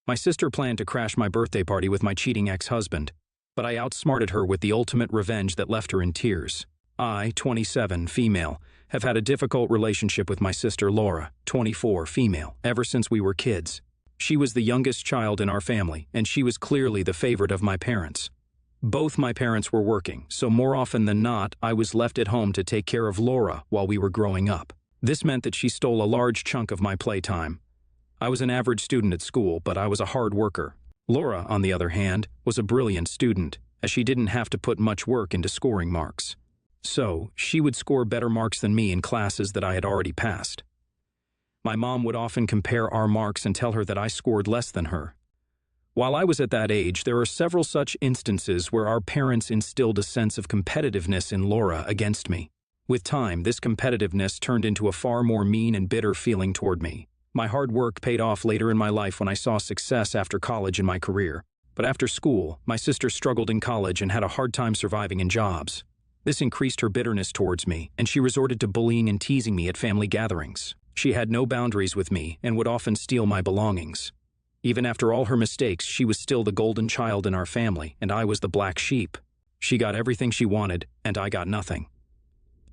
My sister planned to crash my birthday party with my cheating ex-husband, but I outsmarted her with the ultimate revenge that left her in tears. I, 27, female, have had a difficult relationship with my sister Laura, 24, female, ever since we were kids. She was the youngest child in our family, and she was clearly the favorite of my parents. Both my parents were working, so more often than not, I was left at home to take care of Laura while we were growing up. This meant that she stole a large chunk of my playtime. I was an average student at school, but I was a hard worker. Laura, on the other hand, was a brilliant student, as she didn't have to put much work into scoring marks. So, she would score better marks than me in classes that I had already passed. My mom would often compare our marks and tell her that I scored less than her. While I was at that age, there are several such instances where our parents instilled a sense of competitiveness in Laura against me. With time, this competitiveness turned into a far more mean and bitter feeling toward me. My hard work paid off later in my life when I saw success after college in my career. But after school, my sister struggled in college and had a hard time surviving in jobs. This increased her bitterness towards me, and she resorted to bullying and teasing me at family gatherings. She had no boundaries with me and would often steal my belongings. Even after all her mistakes, she was still the golden child in our family, and I was the black sheep. She got everything she wanted, and I got nothing.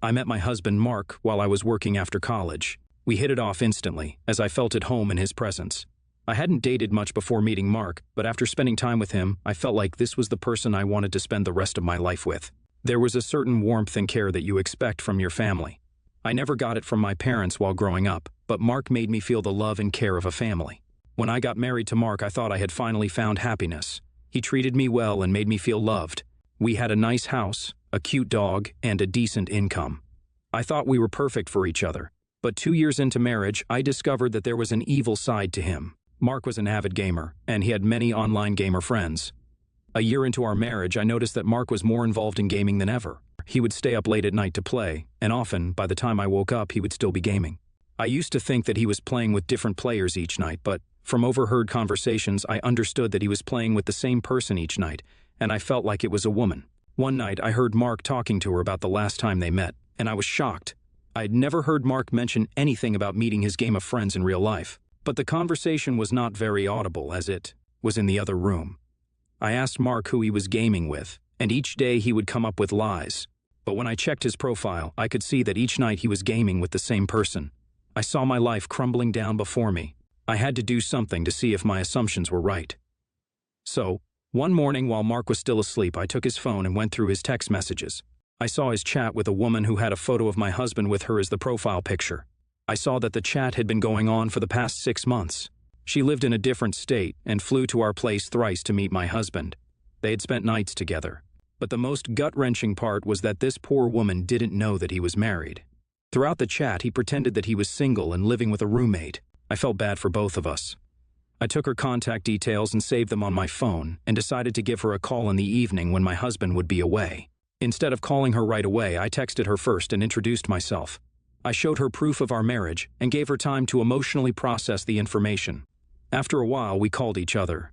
I met my husband, Mark, while I was working after college. We hit it off instantly, as I felt at home in his presence. I hadn't dated much before meeting Mark, but after spending time with him, I felt like this was the person I wanted to spend the rest of my life with. There was a certain warmth and care that you expect from your family. I never got it from my parents while growing up, but Mark made me feel the love and care of a family. When I got married to Mark, I thought I had finally found happiness. He treated me well and made me feel loved. We had a nice house, a cute dog, and a decent income. I thought we were perfect for each other. But 2 years into marriage, I discovered that there was an evil side to him. Mark was an avid gamer, and he had many online gamer friends. A year into our marriage, I noticed that Mark was more involved in gaming than ever. He would stay up late at night to play, and often, by the time I woke up, he would still be gaming. I used to think that he was playing with different players each night, but from overheard conversations, I understood that he was playing with the same person each night, and I felt like it was a woman. One night, I heard Mark talking to her about the last time they met, and I was shocked. I had never heard Mark mention anything about meeting his game of friends in real life, but the conversation was not very audible as it was in the other room. I asked Mark who he was gaming with, and each day he would come up with lies. But when I checked his profile, I could see that each night he was gaming with the same person. I saw my life crumbling down before me. I had to do something to see if my assumptions were right. So, one morning while Mark was still asleep, I took his phone and went through his text messages. I saw his chat with a woman who had a photo of my husband with her as the profile picture. I saw that the chat had been going on for the past 6 months. She lived in a different state and flew to our place thrice to meet my husband. They had spent nights together. But the most gut-wrenching part was that this poor woman didn't know that he was married. Throughout the chat, he pretended that he was single and living with a roommate. I felt bad for both of us. I took her contact details and saved them on my phone and decided to give her a call in the evening when my husband would be away. Instead of calling her right away, I texted her first and introduced myself. I showed her proof of our marriage and gave her time to emotionally process the information. After a while, we called each other.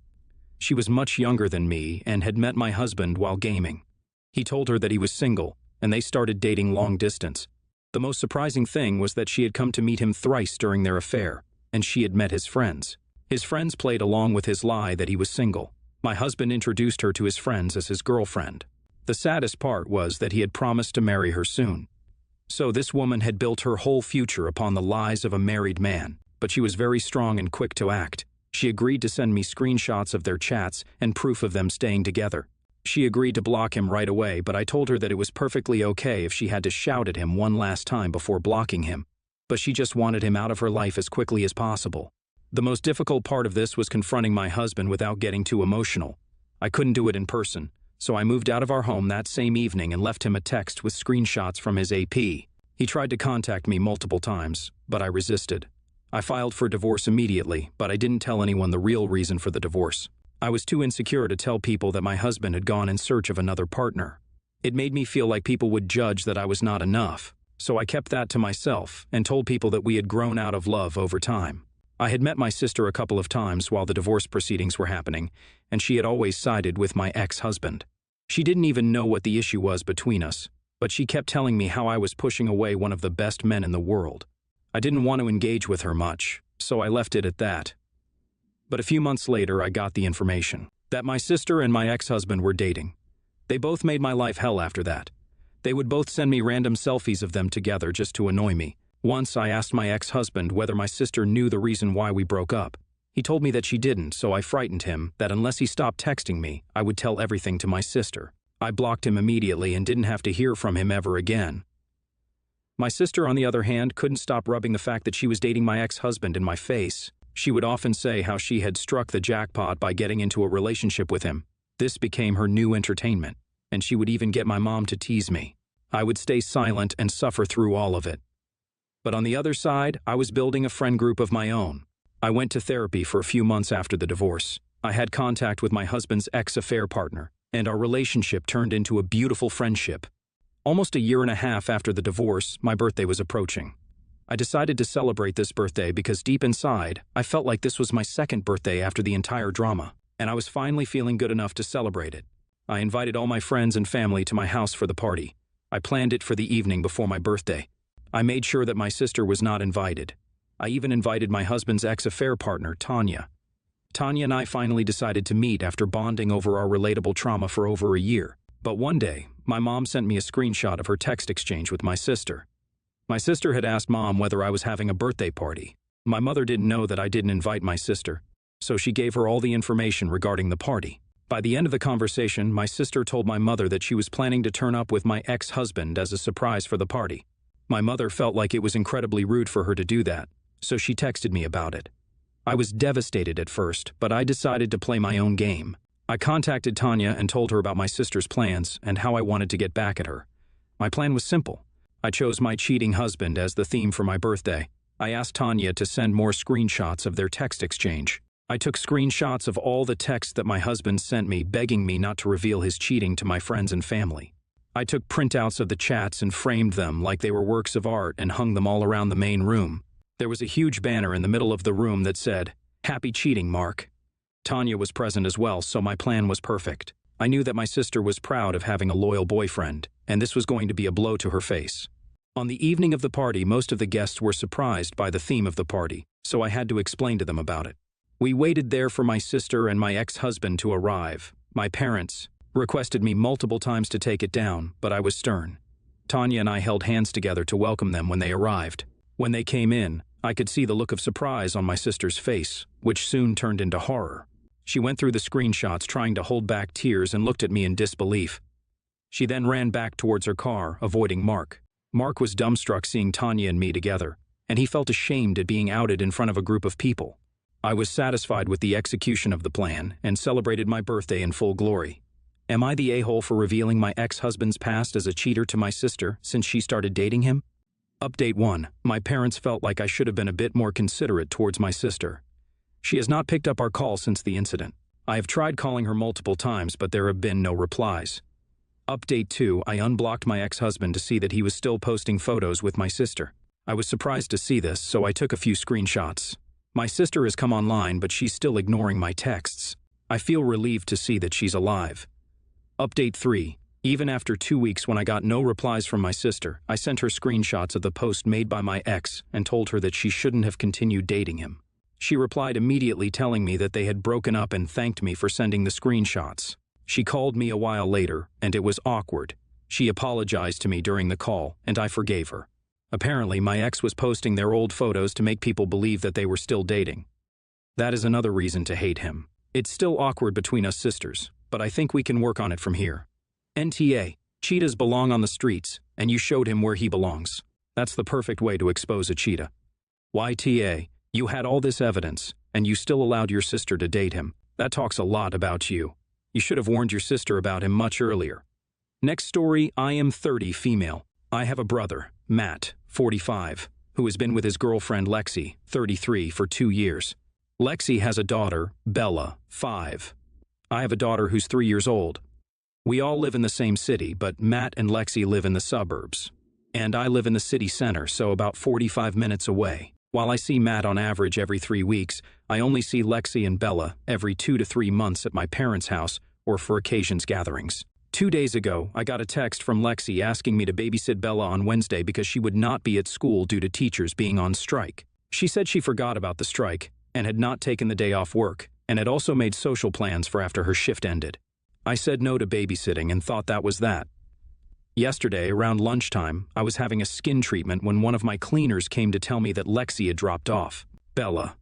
She was much younger than me and had met my husband while gaming. He told her that he was single, and they started dating long distance. The most surprising thing was that she had come to meet him thrice during their affair, and she had met his friends. His friends played along with his lie that he was single. My husband introduced her to his friends as his girlfriend. The saddest part was that he had promised to marry her soon. So this woman had built her whole future upon the lies of a married man, but she was very strong and quick to act. She agreed to send me screenshots of their chats and proof of them staying together. She agreed to block him right away, but I told her that it was perfectly okay if she had to shout at him one last time before blocking him. But she just wanted him out of her life as quickly as possible. The most difficult part of this was confronting my husband without getting too emotional. I couldn't do it in person, so I moved out of our home that same evening and left him a text with screenshots from his AP. He tried to contact me multiple times, but I resisted. I filed for divorce immediately, but I didn't tell anyone the real reason for the divorce. I was too insecure to tell people that my husband had gone in search of another partner. It made me feel like people would judge that I was not enough, so I kept that to myself and told people that we had grown out of love over time. I had met my sister a couple of times while the divorce proceedings were happening, and she had always sided with my ex-husband. She didn't even know what the issue was between us, but she kept telling me how I was pushing away one of the best men in the world. I didn't want to engage with her much, so I left it at that. But a few months later, I got the information that my sister and my ex-husband were dating. They both made my life hell after that. They would both send me random selfies of them together just to annoy me. Once I asked my ex-husband whether my sister knew the reason why we broke up. He told me that she didn't, so I frightened him that unless he stopped texting me, I would tell everything to my sister. I blocked him immediately and didn't have to hear from him ever again. My sister, on the other hand, couldn't stop rubbing the fact that she was dating my ex-husband in my face. She would often say how she had struck the jackpot by getting into a relationship with him. This became her new entertainment, and she would even get my mom to tease me. I would stay silent and suffer through all of it. But on the other side, I was building a friend group of my own. I went to therapy for a few months after the divorce. I had contact with my husband's ex-affair partner, and our relationship turned into a beautiful friendship. Almost a year and a half after the divorce, my birthday was approaching. I decided to celebrate this birthday because deep inside, I felt like this was my second birthday after the entire drama, and I was finally feeling good enough to celebrate it. I invited all my friends and family to my house for the party. I planned it for the evening before my birthday. I made sure that my sister was not invited. I even invited my husband's ex-affair partner, Tanya. Tanya and I finally decided to meet after bonding over our relatable trauma for over a year. But one day, my mom sent me a screenshot of her text exchange with my sister. My sister had asked Mom whether I was having a birthday party. My mother didn't know that I didn't invite my sister, so she gave her all the information regarding the party. By the end of the conversation, my sister told my mother that she was planning to turn up with my ex-husband as a surprise for the party. My mother felt like it was incredibly rude for her to do that, so she texted me about it. I was devastated at first, but I decided to play my own game. I contacted Tanya and told her about my sister's plans and how I wanted to get back at her. My plan was simple. I chose my cheating husband as the theme for my birthday. I asked Tanya to send more screenshots of their text exchange. I took screenshots of all the texts that my husband sent me, begging me not to reveal his cheating to my friends and family. I took printouts of the chats and framed them like they were works of art and hung them all around the main room. There was a huge banner in the middle of the room that said, "Happy cheating, Mark." Tanya was present as well, so my plan was perfect. I knew that my sister was proud of having a loyal boyfriend, and this was going to be a blow to her face. On the evening of the party, most of the guests were surprised by the theme of the party, so I had to explain to them about it. We waited there for my sister and my ex-husband to arrive. My parents requested me multiple times to take it down, but I was stern. Tanya and I held hands together to welcome them when they arrived. When they came in, I could see the look of surprise on my sister's face, which soon turned into horror. She went through the screenshots trying to hold back tears and looked at me in disbelief. She then ran back towards her car, avoiding Mark. Mark was dumbstruck seeing Tanya and me together, and he felt ashamed at being outed in front of a group of people. I was satisfied with the execution of the plan and celebrated my birthday in full glory. Am I the a-hole for revealing my ex-husband's past as a cheater to my sister since she started dating him? Update 1. My parents felt like I should have been a bit more considerate towards my sister. She has not picked up our call since the incident. I have tried calling her multiple times, but there have been no replies. Update 2. I unblocked my ex-husband to see that he was still posting photos with my sister. I was surprised to see this, so I took a few screenshots. My sister has come online, but she's still ignoring my texts. I feel relieved to see that she's alive. Update 3. Even after 2 weeks when I got no replies from my sister, I sent her screenshots of the post made by my ex and told her that she shouldn't have continued dating him. She replied immediately telling me that they had broken up and thanked me for sending the screenshots. She called me a while later, and it was awkward. She apologized to me during the call, and I forgave her. Apparently, my ex was posting their old photos to make people believe that they were still dating. That is another reason to hate him. It's still awkward between us sisters, but I think we can work on it from here. NTA, cheetahs belong on the streets, and you showed him where he belongs. That's the perfect way to expose a cheetah. YTA, you had all this evidence, and you still allowed your sister to date him. That talks a lot about you. You should have warned your sister about him much earlier. Next story, I am 30, female. I have a brother, Matt, 45, who has been with his girlfriend Lexi, 33, for 2 years. Lexi has a daughter, Bella, 5. I have a daughter who's 3 years old. We all live in the same city, but Matt and Lexi live in the suburbs. And I live in the city center, so about 45 minutes away. While I see Matt on average every 3 weeks, I only see Lexi and Bella every 2 to 3 months at my parents' house or for occasions gatherings. 2 days ago, I got a text from Lexi asking me to babysit Bella on Wednesday because she would not be at school due to teachers being on strike. She said she forgot about the strike and had not taken the day off work, and had also made social plans for after her shift ended. I said no to babysitting and thought that was that. Yesterday, around lunchtime, I was having a skin treatment when one of my cleaners came to tell me that Lexi had dropped off. Bella.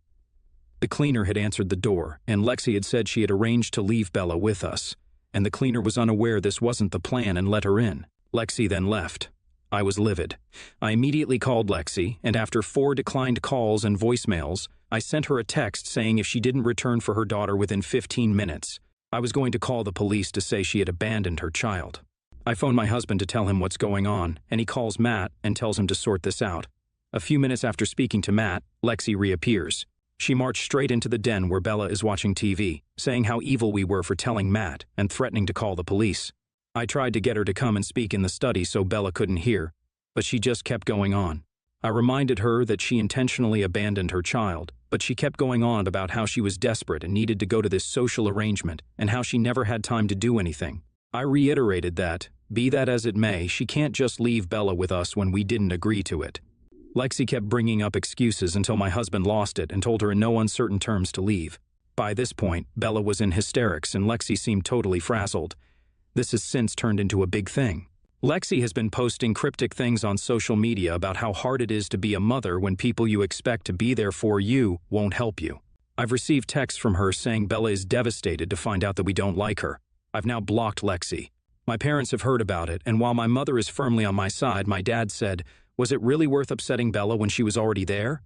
The cleaner had answered the door, and Lexi had said she had arranged to leave Bella with us, and the cleaner was unaware this wasn't the plan and let her in. Lexi then left. I was livid. I immediately called Lexi, and after 4 declined calls and voicemails, I sent her a text saying if she didn't return for her daughter within 15 minutes, I was going to call the police to say she had abandoned her child. I phoned my husband to tell him what's going on, and he calls Matt and tells him to sort this out. A few minutes after speaking to Matt, Lexi reappears. She marched straight into the den where Bella is watching TV, saying how evil we were for telling Matt and threatening to call the police. I tried to get her to come and speak in the study so Bella couldn't hear, but she just kept going on. I reminded her that she intentionally abandoned her child, but she kept going on about how she was desperate and needed to go to this social arrangement and how she never had time to do anything. I reiterated that, be that as it may, she can't just leave Bella with us when we didn't agree to it. Lexi kept bringing up excuses until my husband lost it and told her in no uncertain terms to leave. By this point, Bella was in hysterics and Lexi seemed totally frazzled. This has since turned into a big thing. Lexi has been posting cryptic things on social media about how hard it is to be a mother when people you expect to be there for you won't help you. I've received texts from her saying Bella is devastated to find out that we don't like her. I've now blocked Lexi. My parents have heard about it, and while my mother is firmly on my side, my dad said, was it really worth upsetting Bella when she was already there?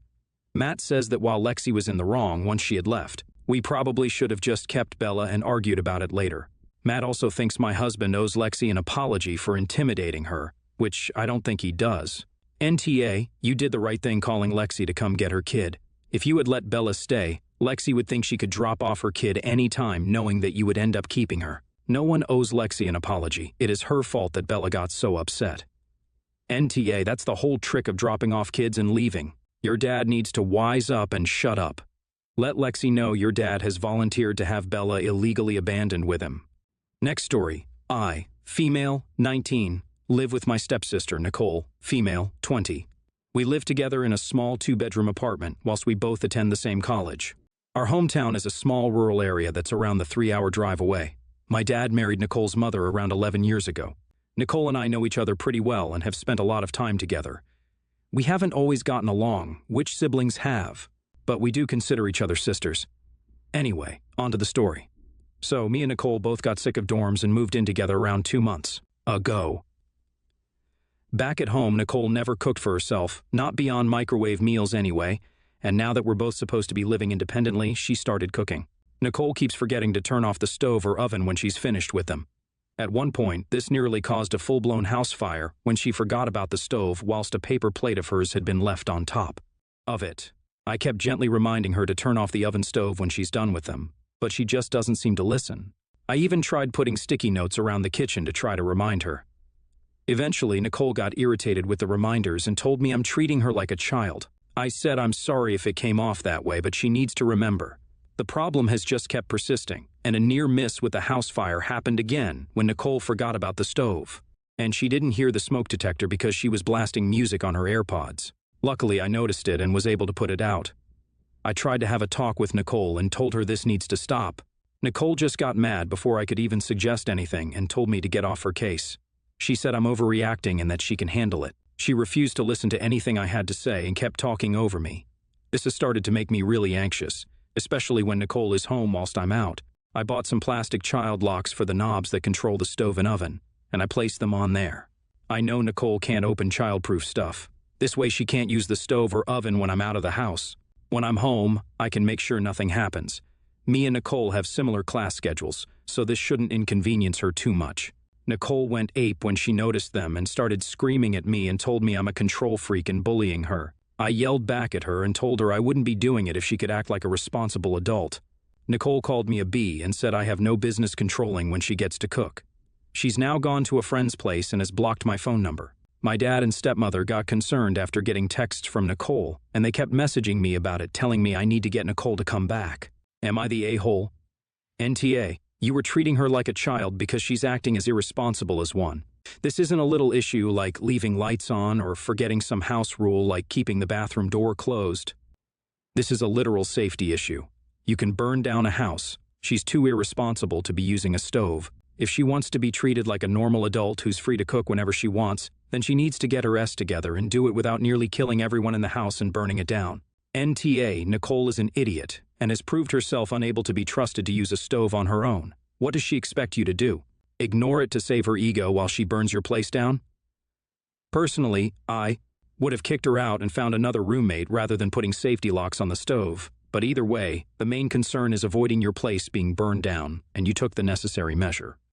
Matt says that while Lexi was in the wrong once she had left, we probably should have just kept Bella and argued about it later. Matt also thinks my husband owes Lexi an apology for intimidating her, which I don't think he does. NTA, you did the right thing calling Lexi to come get her kid. If you had let Bella stay, Lexi would think she could drop off her kid any time knowing that you would end up keeping her. No one owes Lexi an apology. It is her fault that Bella got so upset. NTA, that's the whole trick of dropping off kids and leaving. Your dad needs to wise up and shut up. Let Lexi know your dad has volunteered to have Bella illegally abandoned with him. Next story. I, female, 19, live with my stepsister, Nicole, female, 20. We live together in a small 2-bedroom apartment whilst we both attend the same college. Our hometown is a small rural area that's around the 3-hour drive away. My dad married Nicole's mother around 11 years ago. Nicole and I know each other pretty well and have spent a lot of time together. We haven't always gotten along, which siblings have, but we do consider each other sisters. Anyway, on to the story. So, me and Nicole both got sick of dorms and moved in together around 2 months ago. Back at home, Nicole never cooked for herself, not beyond microwave meals anyway, and now that we're both supposed to be living independently, she started cooking. Nicole keeps forgetting to turn off the stove or oven when she's finished with them. At one point, this nearly caused a full-blown house fire when she forgot about the stove whilst a paper plate of hers had been left on top of it. I kept gently reminding her to turn off the oven stove when she's done with them, but she just doesn't seem to listen. I even tried putting sticky notes around the kitchen to try to remind her. Eventually, Nicole got irritated with the reminders and told me I'm treating her like a child. I said I'm sorry if it came off that way, but she needs to remember. The problem has just kept persisting, and a near miss with the house fire happened again when Nicole forgot about the stove. And she didn't hear the smoke detector because she was blasting music on her AirPods. Luckily, I noticed it and was able to put it out. I tried to have a talk with Nicole and told her this needs to stop. Nicole just got mad before I could even suggest anything and told me to get off her case. She said I'm overreacting and that she can handle it. She refused to listen to anything I had to say and kept talking over me. This has started to make me really anxious, especially when Nicole is home whilst I'm out. I bought some plastic child locks for the knobs that control the stove and oven, and I placed them on there. I know Nicole can't open child-proof stuff. This way she can't use the stove or oven when I'm out of the house. When I'm home, I can make sure nothing happens. Me and Nicole have similar class schedules, so this shouldn't inconvenience her too much. Nicole went ape when she noticed them and started screaming at me and told me I'm a control freak and bullying her. I yelled back at her and told her I wouldn't be doing it if she could act like a responsible adult. Nicole called me a bee and said I have no business controlling when she gets to cook. She's now gone to a friend's place and has blocked my phone number. My dad and stepmother got concerned after getting texts from Nicole, and they kept messaging me about it, telling me I need to get Nicole to come back. Am I the a-hole? NTA, you were treating her like a child because she's acting as irresponsible as one. This isn't a little issue like leaving lights on or forgetting some house rule like keeping the bathroom door closed. This is a literal safety issue. You can burn down a house. She's too irresponsible to be using a stove. If she wants to be treated like a normal adult who's free to cook whenever she wants, then she needs to get her S together and do it without nearly killing everyone in the house and burning it down. NTA, Nicole is an idiot and has proved herself unable to be trusted to use a stove on her own. What does she expect you to do? Ignore it to save her ego while she burns your place down? Personally, I would have kicked her out and found another roommate rather than putting safety locks on the stove. But either way, the main concern is avoiding your place being burned down, and you took the necessary measure.